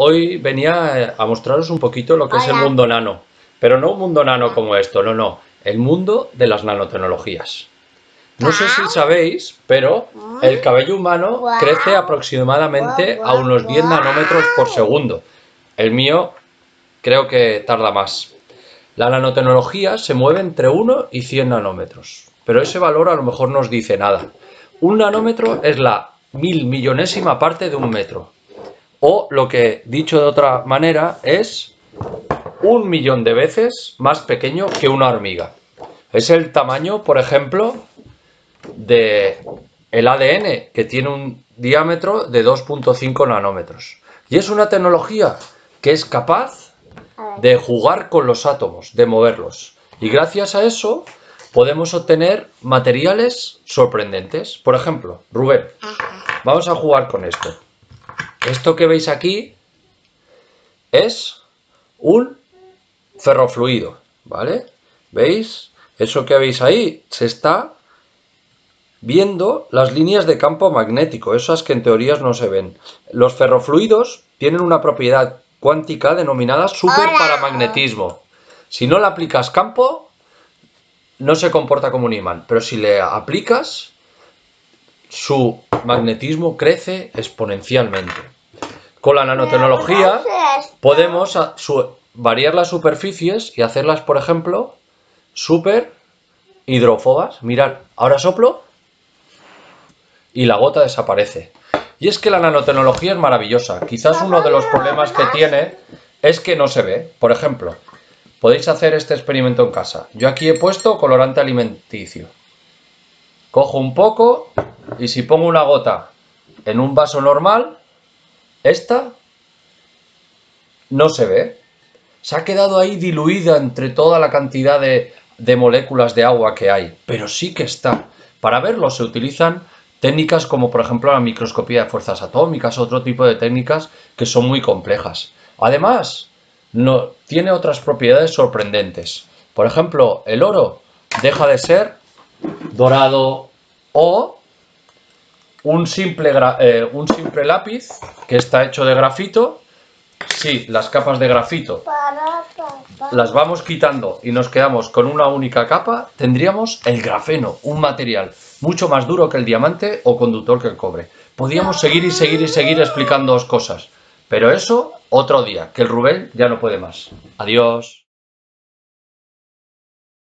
Hoy venía a mostraros un poquito lo que es el Hola. mundo nano, pero no un mundo nano como esto, no, el mundo de las nanotecnologías. No sé si Guau, sabéis, pero el cabello humano crece guau, guau, aproximadamente a guau, unos 10 nanómetros por guau. segundo. El mío creo que tarda más. La nanotecnología se mueve entre 1 y 100 nanómetros, pero ese valor a lo mejor no os dice nada. Un nanómetro es la 1000 millonésima parte de un metro. O lo que, dicho de otra manera, es 1 millón de veces más pequeño que una hormiga. Es el tamaño, por ejemplo, de el ADN, que tiene un diámetro de 2,5 nanómetros. Y es una tecnología que es capaz de jugar con los átomos, de moverlos. Y gracias a eso podemos obtener materiales sorprendentes. Por ejemplo, Rubén, vamos a jugar con esto. Esto que veis aquí es un ferrofluido, ¿vale? ¿Veis? Eso que veis ahí se está viendo las líneas de campo magnético, esas que en teorías no se ven. Los ferrofluidos tienen una propiedad cuántica denominada superparamagnetismo. Si no le aplicas campo, no se comporta como un imán, pero si le aplicas, su magnetismo crece exponencialmente. Con la nanotecnología podemos variar las superficies y hacerlas, por ejemplo, súper hidrófobas. Mirad, ahora soplo y la gota desaparece. Y es que la nanotecnología es maravillosa. Quizás uno de los problemas que tiene es que no se ve. Por ejemplo, podéis hacer este experimento en casa. Yo aquí he puesto colorante alimenticio. Cojo un poco y si pongo una gota en un vaso normal, esta no se ve. Se ha quedado ahí diluida entre toda la cantidad de moléculas de agua que hay, pero sí que está. Para verlo se utilizan técnicas como por ejemplo la microscopía de fuerzas atómicas, otro tipo de técnicas que son muy complejas. Además, tiene otras propiedades sorprendentes. Por ejemplo, el oro deja de ser dorado o un simple lápiz que está hecho de grafito. Si las capas de grafito las vamos quitando y nos quedamos con una única capa, tendríamos el grafeno, un material mucho más duro que el diamante o conductor que el cobre. Podríamos seguir y seguir y seguir explicándoos cosas, pero eso otro día, que el Rubén ya no puede más. Adiós.